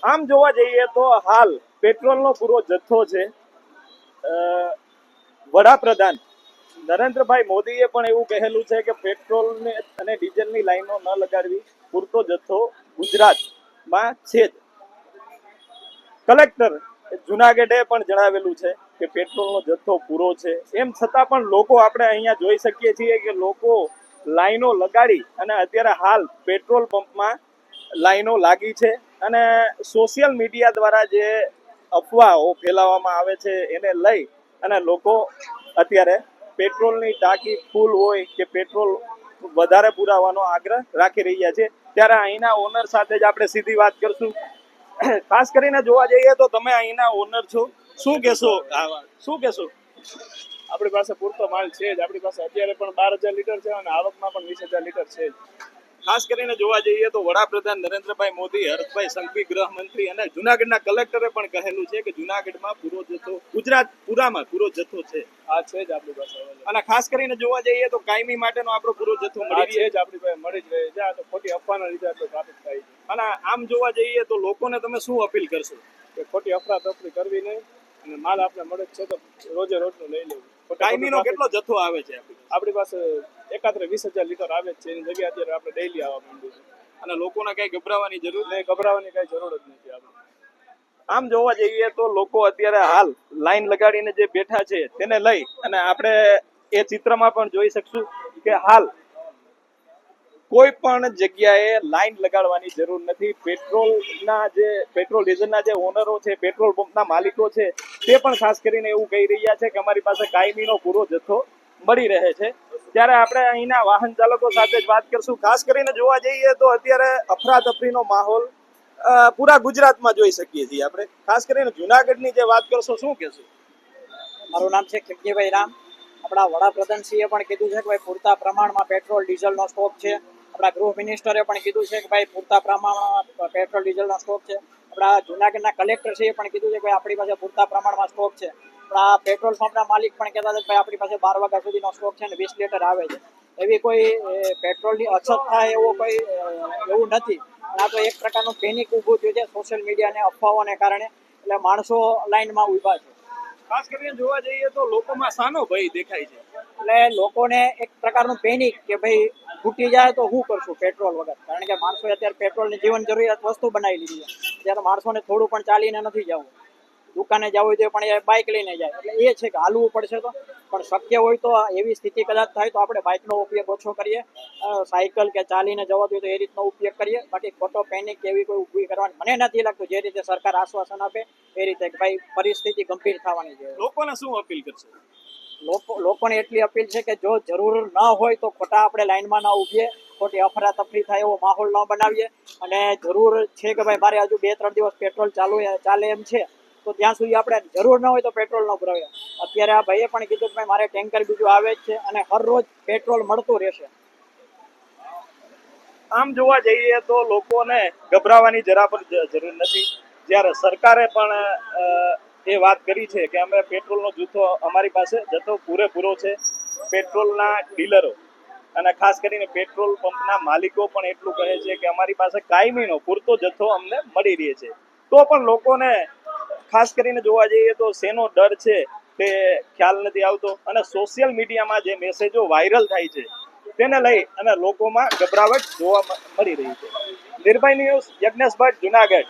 આમ જોવા જઈએ તો હાલ પેટ્રોલનો પૂરો જથ્થો છે. વડાપ્રધાન નરેન્દ્રભાઈ મોદીએ પણ એવું કહેલું છે કે પેટ્રોલ અને ડીઝલની લાઈનો ન લગાડવી, પૂરતો જથ્થો ગુજરાતમાં છે જ. કલેક્ટર જુનાગઢે પણ જણાવેલું છે કે પેટ્રોલનો જથ્થો પૂરો છે. એમ છતાં પણ લોકો આપણે અહીંયા જોઈ શકીએ છીએ કે લોકો લાઈનો લગાડી અને અત્યારે હાલ પેટ્રોલ પંપમાં લાઈનો લાગી છે. અને સોશિયલ મીડિયા દ્વારા જે અફવાઓ ફેલાવવામાં આવે છે એને લઈ અને લોકો અત્યારે પેટ્રોલની ટાંકી ફૂલ હોય કે પેટ્રોલ વધારે પુરાવાનો આગ્રહ રાખી રહ્યા છે. ત્યારે અહીંના ઓનર સાથે જ આપણે સીધી વાત કરશું. ખાસ કરીને જોવા જઈએ તો તમે અહીંના ઓનર છો, શું કહેશો? આપણી પાસે પૂરતો માલ છે જ. આપણી પાસે અત્યારે પણ 12,000 લીટર છે અને આવકમાં પણ 20,000 લીટર છે જ. ખાસ કરીને જોવા જઈએ તો વડાપ્રધાન નરેન્દ્રભાઈ મોદી, હર્ષભાઈ સંઘવી ગૃહમંત્રી અને જુનાગઢના કલેક્ટરે પણ કહેલું છે કે જુનાગઢમાં પૂરો જથ્થો, ગુજરાત પૂરામાં પૂરો જથ્થો છે. આ છે જ આપણી પાસે. અને ખાસ કરીને જોવા જઈએ તો કાયમી માટેનો આપણો પૂરો જથ્થો મળી છે જ આપણી પાસે, મળી જ રહે છે. આ તો ખોટી અફવાના લીધે આટલું ટ્રાફિક થાય છે. અને આમ જોવા જઈએ તો લોકોને તમે શું અપીલ કરશો? કે ખોટી અફરાતફરી કરવી નહીં અને માલ આપણે મળે છે તો રોજે રોજનું લઈ લેવું. કાયમીનો કેટલો જથ્થો આવે છે આપણી પાસે? એકાત્રે 20,000 લીટર આવે જ છે. એની જગ્યાએ અત્યારે આપણે ડેઈલી આવવા માંડ્યું છે. અને લોકોને કઈ ગભરાવાની જરૂર નહીં, ગભરાવાની કઈ જરૂર જ નથી આપણે. આમ જોવા જઈએ તો લોકો અત્યારે હાલ લાઈન લગાડીને જે બેઠા છે તેને લઈ અને આપણે એ ચિત્રમાં પણ જોઈ શકશું કે હાલ કોઈ પણ જગ્યાએ લાઈન લગાડવાની જરૂર નથી. પેટ્રોલ ડીઝલના જે ઓનરો છે, પેટ્રોલ પંપના માલિકો છે, તે પણ ખાસ કરીને એવું કહી રહ્યા છે કે અમારી પાસે કાયમીનો પૂરો જથ્થો મળી રહે છે. ત્યારે આપણે અહીંના વાહન ચાલકો સાથે જ વાત કરશું. ખાસ કરીને જોવા જઈએ તો અત્યારે અફરાતફરીનો માહોલ પૂરા ગુજરાતમાં જોઈ શકીએ છીએ આપણે. ખાસ કરીને જુનાગઢની જે વાત કરશો, શું કહેશો? મારું નામ છે ખીમજીભાઈ રામ. આપણા વડાપ્રધાનશ્રીએ પણ કીધું છે કે ભાઈ પૂરતા પ્રમાણમાં પેટ્રોલ ડીઝલનો સ્ટોક છે. આપણા ગૃહ મિનિસ્ટરે પણ કીધું છે કે ભાઈ પૂરતા પ્રમાણમાં પેટ્રોલ ડીઝલનો સ્ટોક છે. આપણા જુનાગઢના કલેક્ટરશ્રીએ પણ કીધું છે કે ભાઈ આપણી પાસે પૂરતા પ્રમાણમાં સ્ટોક છે. આપણા પેટ્રોલ પંપના માલિક પણ કહેતા હતા કે ભાઈ આપણી પાસે 12 વાગ્યા સુધીનો સ્ટોક છે અને 20 લીટર આવે છે. એવી કોઈ પેટ્રોલની અછત થાય એવું નથી. આ તો એક પ્રકારનું પેનિક ઊભું થયું છે સોશિયલ મીડિયા અને અફવાઓને કારણે. એટલે માણસો લાઈનમાં ઊભા છે. ખાસ કરીને જોવા જઈએ તો લોકોમાં શાનો ભય દેખાય છે? એટલે લોકોને એક પ્રકારનું પેનિક કે ભાઈ ફૂટી જાય તો શું કરશું પેટ્રોલ વગર. કારણ કે માણસોએ અત્યારે પેટ્રોલની જીવન જરૂરિયાત વસ્તુ બનાવી લીધી છે. ત્યારે માણસોને થોડું પણ ચાલીને નથી જવું, દુકાને જવું હોય તો પણ એ બાઇક લઈને જાય. એટલે એ છે કે હાલવું પડશે તો. પણ શક્ય હોય તો એવી સ્થિતિ કદાચ થાય તો આપણે બાઇકનો ઉપયોગ ઓછો કરીએ, સાયકલ કે ચાલીને જવા જોઈએ તો એ રીતનો ઉપયોગ કરીએ. બાકી ખોટો પેનિક એવી કોઈ ઊભી કરવાની મને નથી લાગતું. જે રીતે સરકાર આશ્વાસન આપે એ રીતે ભાઈ પરિસ્થિતિ ગંભીર થવાની છે. લોકોને શું અપીલ કરશો? લોકોને એટલી અપીલ છે કે જો જરૂર ન હોય તો ખોટા આપણે લાઈનમાં ના ઊભીએ, ખોટી અફરાતફરી થાય એવો માહોલ ન બનાવીએ. અને જરૂર છે કે ભાઈ મારે હજુ 2-3 દિવસ પેટ્રોલ ચાલે એમ છે તો ત્યાં સુધી આપણે જરૂર ન હોય તો પેટ્રોલ ન ભરાવીએ. અત્યારે આ ભાઈએ પણ કીધું કે ભાઈ મારે ટેન્કર બીજું આવે જ છે અને હર રોજ પેટ્રોલ મળતું રહેશે. આમ જોવા જઈએ તો લોકોને ગભરાવાની જરા પણ જરૂર નથી. જ્યારે સરકારે પણ એ વાત કરી છે કે અમે પેટ્રોલનો જથ્થો, અમારી પાસે જથ્થો પૂરેપૂરો છે. પેટ્રોલના ડીલરો અને ખાસ કરીને પેટ્રોલ પંપના માલિકો પણ એટલું કહે છે કે અમારી પાસે કાયમીનો પૂરતો જથ્થો અમને મળી રહે છે. તો પણ લોકોને ખાસ કરીને જોવા જઈએ તો શેનો ડર છે તે ખ્યાલ નથી આવતો. અને સોશિયલ મીડિયામાં જે મેસેજો વાયરલ થાય છે તેને લઈ અને લોકોમાં ગભરાવટ જોવા મળી રહી છે. નિર્ભય ન્યૂઝ, યજ્ઞેશ ભટ્ટ, જુનાગઢ.